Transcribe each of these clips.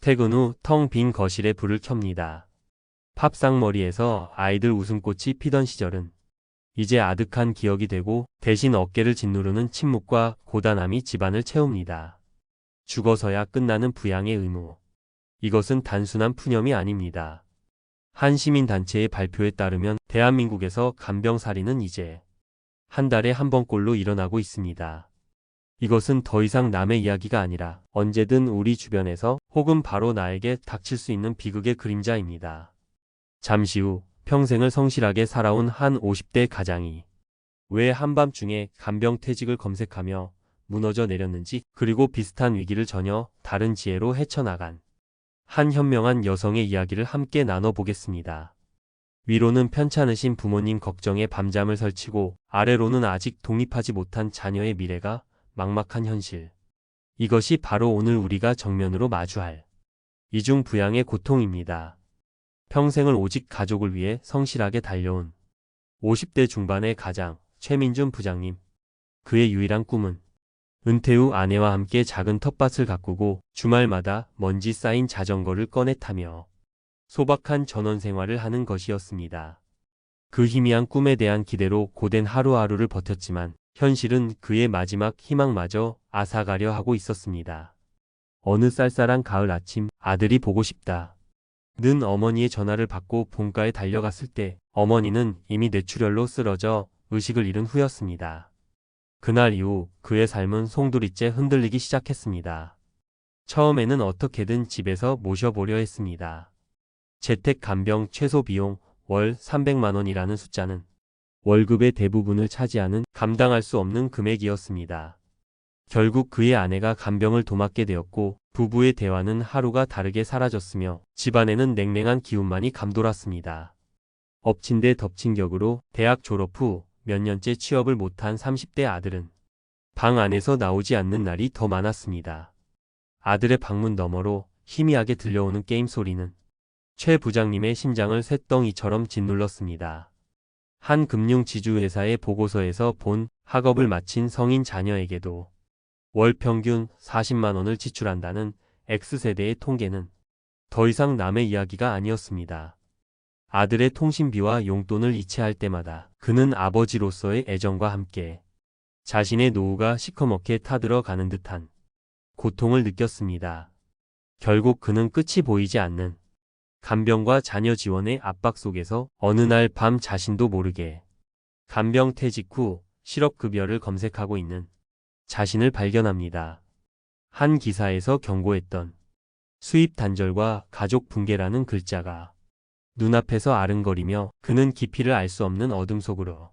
퇴근 후 텅 빈 거실에 불을 켭니다. 팝상머리에서 아이들 웃음꽃이 피던 시절은 이제 아득한 기억이 되고 대신 어깨를 짓누르는 침묵과 고단함이 집안을 채웁니다. 죽어서야 끝나는 부양의 의무. 이것은 단순한 푸념이 아닙니다. 한 시민단체의 발표에 따르면 대한민국에서 간병살인은 이제 한 달에 한 번꼴로 일어나고 있습니다. 이것은 더 이상 남의 이야기가 아니라 언제든 우리 주변에서 혹은 바로 나에게 닥칠 수 있는 비극의 그림자입니다. 잠시 후 평생을 성실하게 살아온 한 50대 가장이 왜 한밤중에 간병퇴직을 검색하며 무너져 내렸는지, 그리고 비슷한 위기를 전혀 다른 지혜로 헤쳐나간 한 현명한 여성의 이야기를 함께 나눠보겠습니다. 위로는 편찮으신 부모님 걱정에 밤잠을 설치고, 아래로는 아직 독립하지 못한 자녀의 미래가 막막한 현실. 이것이 바로 오늘 우리가 정면으로 마주할 이중 부양의 고통입니다. 평생을 오직 가족을 위해 성실하게 달려온 50대 중반의 가장 최민준 부장님. 그의 유일한 꿈은 은퇴 후 아내와 함께 작은 텃밭을 가꾸고 주말마다 먼지 쌓인 자전거를 꺼내 타며 소박한 전원 생활을 하는 것이었습니다. 그 희미한 꿈에 대한 기대로 고된 하루하루를 버텼지만 현실은 그의 마지막 희망마저 앗아가려 하고 있었습니다. 어느 쌀쌀한 가을 아침, 아들이 보고 싶다 는 어머니의 전화를 받고 본가에 달려갔을 때 어머니는 이미 뇌출혈로 쓰러져 의식을 잃은 후였습니다. 그날 이후 그의 삶은 송두리째 흔들리기 시작했습니다. 처음에는 어떻게든 집에서 모셔보려 했습니다. 재택 간병 최소 비용 월 300만 원이라는 숫자는 월급의 대부분을 차지하는 감당할 수 없는 금액이었습니다. 결국 그의 아내가 간병을 도맡게 되었고 부부의 대화는 하루가 다르게 사라졌으며 집안에는 냉랭한 기운만이 감돌았습니다. 엎친 데 덮친 격으로 대학 졸업 후 몇 년째 취업을 못한 30대 아들은 방 안에서 나오지 않는 날이 더 많았습니다. 아들의 방문 너머로 희미하게 들려오는 게임 소리는 최 부장님의 심장을 쇳덩이처럼 짓눌렀습니다. 한 금융지주회사의 보고서에서 본 학업을 마친 성인 자녀에게도 월 평균 40만 원을 지출한다는 X세대의 통계는 더 이상 남의 이야기가 아니었습니다. 아들의 통신비와 용돈을 이체할 때마다 그는 아버지로서의 애정과 함께 자신의 노후가 시커멓게 타들어가는 듯한 고통을 느꼈습니다. 결국 그는 끝이 보이지 않는 간병과 자녀 지원의 압박 속에서 어느 날 밤 자신도 모르게 간병퇴직 후 실업급여를 검색하고 있는 자신을 발견합니다. 한 기사에서 경고했던 수입 단절과 가족 붕괴라는 글자가 눈앞에서 아른거리며 그는 깊이를 알 수 없는 어둠 속으로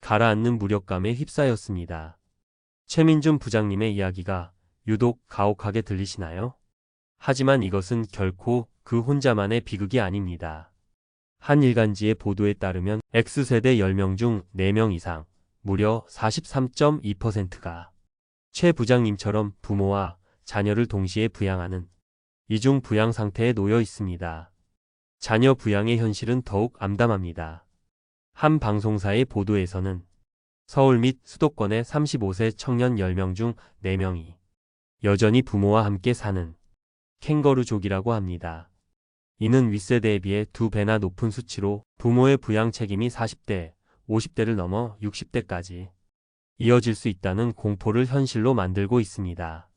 가라앉는 무력감에 휩싸였습니다. 최민준 부장님의 이야기가 유독 가혹하게 들리시나요? 하지만 이것은 결코 그 혼자만의 비극이 아닙니다. 한 일간지의 보도에 따르면 X세대 10명 중 4명 이상, 무려 43.2%가 최 부장님처럼 부모와 자녀를 동시에 부양하는 이중 부양 상태에 놓여 있습니다. 자녀 부양의 현실은 더욱 암담합니다. 한 방송사의 보도에서는 서울 및 수도권의 35세 청년 10명 중 4명이 여전히 부모와 함께 사는 캥거루족이라고 합니다. 이는 윗세대에 비해 2배나 높은 수치로 부모의 부양 책임이 40대, 50대를 넘어 60대까지 이어질 수 있다는 공포를 현실로 만들고 있습니다.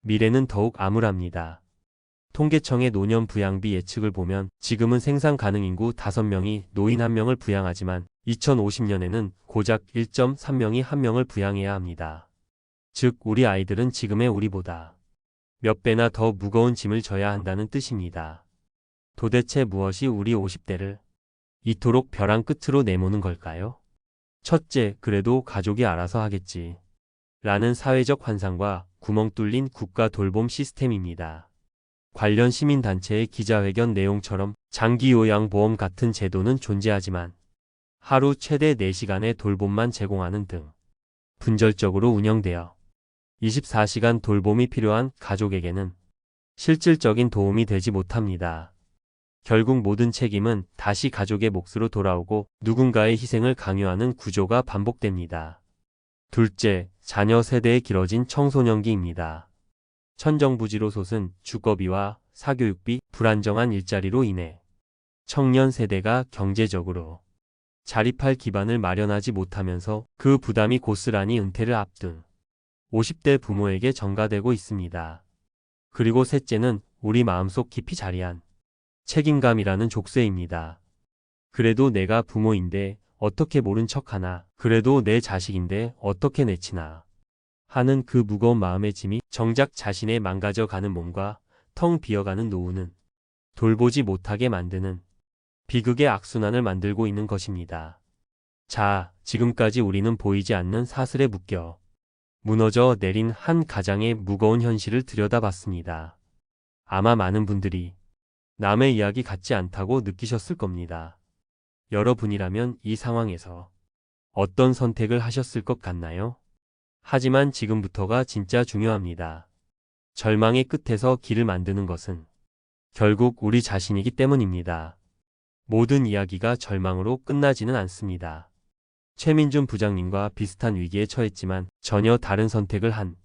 미래는 더욱 암울합니다. 통계청의 노년 부양비 예측을 보면 지금은 생산 가능 인구 5명이 노인 1명을 부양하지만 2050년에는 고작 1.3명이 1명을 부양해야 합니다. 즉 우리 아이들은 지금의 우리보다 몇 배나 더 무거운 짐을 져야 한다는 뜻입니다. 도대체 무엇이 우리 50대를 이토록 벼랑 끝으로 내모는 걸까요? 첫째, 그래도 가족이 알아서 하겠지 라는 사회적 환상과 구멍 뚫린 국가 돌봄 시스템입니다. 관련 시민단체의 기자회견 내용처럼 장기요양보험 같은 제도는 존재하지만 하루 최대 4시간의 돌봄만 제공하는 등 분절적으로 운영되어 24시간 돌봄이 필요한 가족에게는 실질적인 도움이 되지 못합니다. 결국 모든 책임은 다시 가족의 몫으로 돌아오고 누군가의 희생을 강요하는 구조가 반복됩니다. 둘째, 자녀 세대에 길어진 청소년기입니다. 천정부지로 솟은 주거비와 사교육비, 불안정한 일자리로 인해 청년 세대가 경제적으로 자립할 기반을 마련하지 못하면서 그 부담이 고스란히 은퇴를 앞둔 50대 부모에게 전가되고 있습니다. 그리고 셋째는 우리 마음속 깊이 자리한 책임감이라는 족쇄입니다. 그래도 내가 부모인데 어떻게 모른 척하나, 그래도 내 자식인데 어떻게 내치나 하는 그 무거운 마음의 짐이 정작 자신의 망가져가는 몸과 텅 비어가는 노후는 돌보지 못하게 만드는 비극의 악순환을 만들고 있는 것입니다. 자, 지금까지 우리는 보이지 않는 사슬에 묶여 무너져 내린 한 가장의 무거운 현실을 들여다봤습니다. 아마 많은 분들이 남의 이야기 같지 않다고 느끼셨을 겁니다. 여러분이라면 이 상황에서 어떤 선택을 하셨을 것 같나요? 하지만 지금부터가 진짜 중요합니다. 절망의 끝에서 길을 만드는 것은 결국 우리 자신이기 때문입니다. 모든 이야기가 절망으로 끝나지는 않습니다. 최민준 부장님과 비슷한 위기에 처했지만 전혀 다른 선택을 한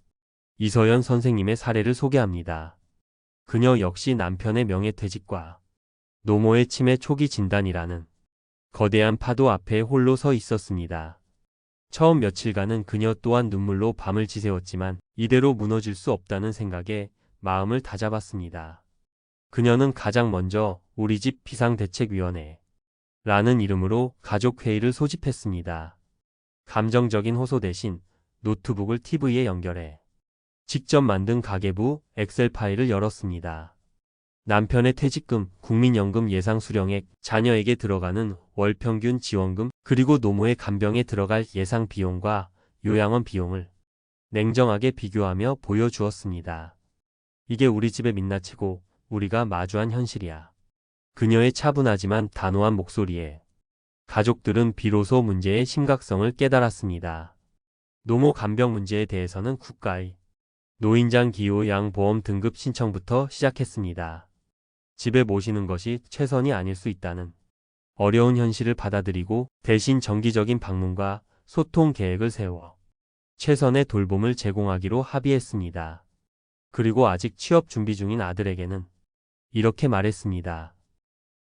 이서연 선생님의 사례를 소개합니다. 그녀 역시 남편의 명예퇴직과 노모의 치매 초기 진단이라는 거대한 파도 앞에 홀로 서 있었습니다. 처음 며칠간은 그녀 또한 눈물로 밤을 지새웠지만 이대로 무너질 수 없다는 생각에 마음을 다잡았습니다. 그녀는 가장 먼저 우리 집 비상대책위원회 라는 이름으로 가족회의를 소집했습니다. 감정적인 호소 대신 노트북을 TV에 연결해 직접 만든 가계부 엑셀 파일을 열었습니다. 남편의 퇴직금, 국민연금 예상 수령액, 자녀에게 들어가는 월 평균 지원금, 그리고 노모의 간병에 들어갈 예상 비용과 요양원 비용을 냉정하게 비교하며 보여주었습니다. 이게 우리 집의 민낯이고 우리가 마주한 현실이야. 그녀의 차분하지만 단호한 목소리에 가족들은 비로소 문제의 심각성을 깨달았습니다. 노모 간병 문제에 대해서는 국가의 노인장 기요양보험 등급 신청부터 시작했습니다. 집에 모시는 것이 최선이 아닐 수 있다는 어려운 현실을 받아들이고 대신 정기적인 방문과 소통 계획을 세워 최선의 돌봄을 제공하기로 합의했습니다. 그리고 아직 취업 준비 중인 아들에게는 이렇게 말했습니다.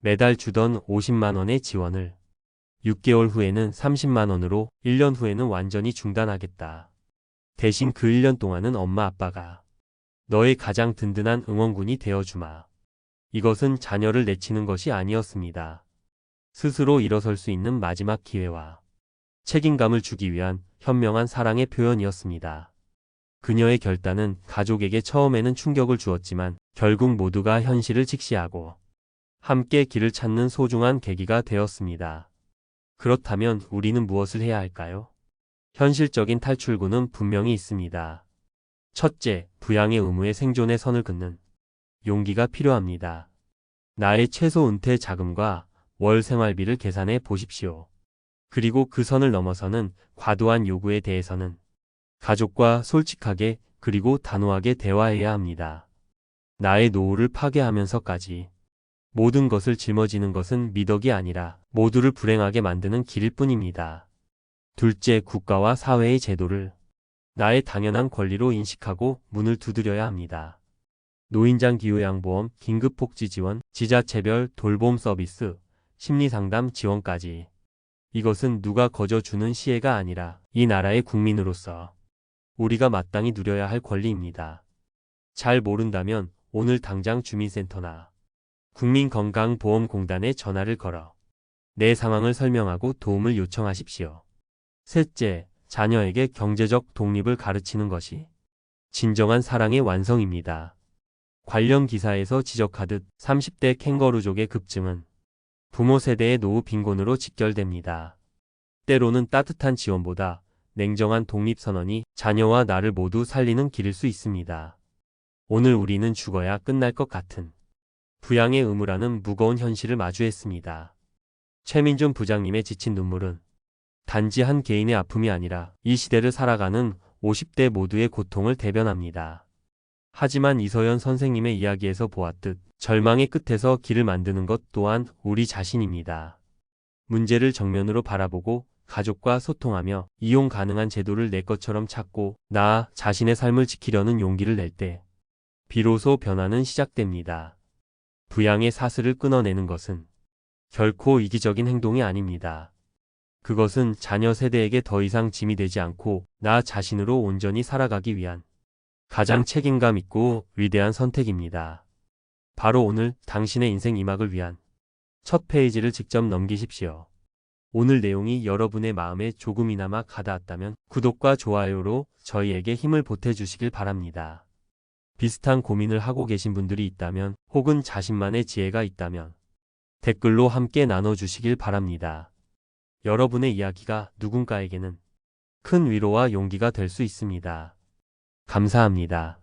매달 주던 50만 원의 지원을 6개월 후에는 30만 원으로 1년 후에는 완전히 중단하겠다. 대신 그 1년 동안은 엄마 아빠가 너의 가장 든든한 응원군이 되어주마. 이것은 자녀를 내치는 것이 아니었습니다. 스스로 일어설 수 있는 마지막 기회와 책임감을 주기 위한 현명한 사랑의 표현이었습니다. 그녀의 결단은 가족에게 처음에는 충격을 주었지만 결국 모두가 현실을 직시하고 함께 길을 찾는 소중한 계기가 되었습니다. 그렇다면 우리는 무엇을 해야 할까요? 현실적인 탈출구는 분명히 있습니다. 첫째, 부양의 의무에 생존의 선을 긋는 용기가 필요합니다. 나의 최소 은퇴 자금과 월 생활비를 계산해 보십시오. 그리고 그 선을 넘어서는 과도한 요구에 대해서는 가족과 솔직하게 그리고 단호하게 대화해야 합니다. 나의 노후를 파괴하면서까지 모든 것을 짊어지는 것은 미덕이 아니라 모두를 불행하게 만드는 길일 뿐입니다. 둘째, 국가와 사회의 제도를 나의 당연한 권리로 인식하고 문을 두드려야 합니다. 노인장 기요양보험, 긴급복지 지원, 지자체별 돌봄 서비스, 심리상담 지원까지. 이것은 누가 거저 주는 시혜가 아니라 이 나라의 국민으로서 우리가 마땅히 누려야 할 권리입니다. 잘 모른다면 오늘 당장 주민센터나 국민건강보험공단에 전화를 걸어 내 상황을 설명하고 도움을 요청하십시오. 셋째, 자녀에게 경제적 독립을 가르치는 것이 진정한 사랑의 완성입니다. 관련 기사에서 지적하듯 30대 캥거루족의 급증은 부모 세대의 노후 빈곤으로 직결됩니다. 때로는 따뜻한 지원보다 냉정한 독립선언이 자녀와 나를 모두 살리는 길일 수 있습니다. 오늘 우리는 죽어야 끝날 것 같은 부양의 의무라는 무거운 현실을 마주했습니다. 최민준 부장님의 지친 눈물은 단지 한 개인의 아픔이 아니라 이 시대를 살아가는 50대 모두의 고통을 대변합니다. 하지만 이서연 선생님의 이야기에서 보았듯 절망의 끝에서 길을 만드는 것 또한 우리 자신입니다. 문제를 정면으로 바라보고 가족과 소통하며 이용 가능한 제도를 내 것처럼 찾고 나 자신의 삶을 지키려는 용기를 낼 때 비로소 변화는 시작됩니다. 부양의 사슬을 끊어내는 것은 결코 이기적인 행동이 아닙니다. 그것은 자녀 세대에게 더 이상 짐이 되지 않고 나 자신으로 온전히 살아가기 위한 가장 책임감 있고 위대한 선택입니다. 바로 오늘 당신의 인생 2막을 위한 첫 페이지를 직접 넘기십시오. 오늘 내용이 여러분의 마음에 조금이나마 가닿았다면 구독과 좋아요로 저희에게 힘을 보태주시길 바랍니다. 비슷한 고민을 하고 계신 분들이 있다면 혹은 자신만의 지혜가 있다면 댓글로 함께 나눠주시길 바랍니다. 여러분의 이야기가 누군가에게는 큰 위로와 용기가 될 수 있습니다. 감사합니다.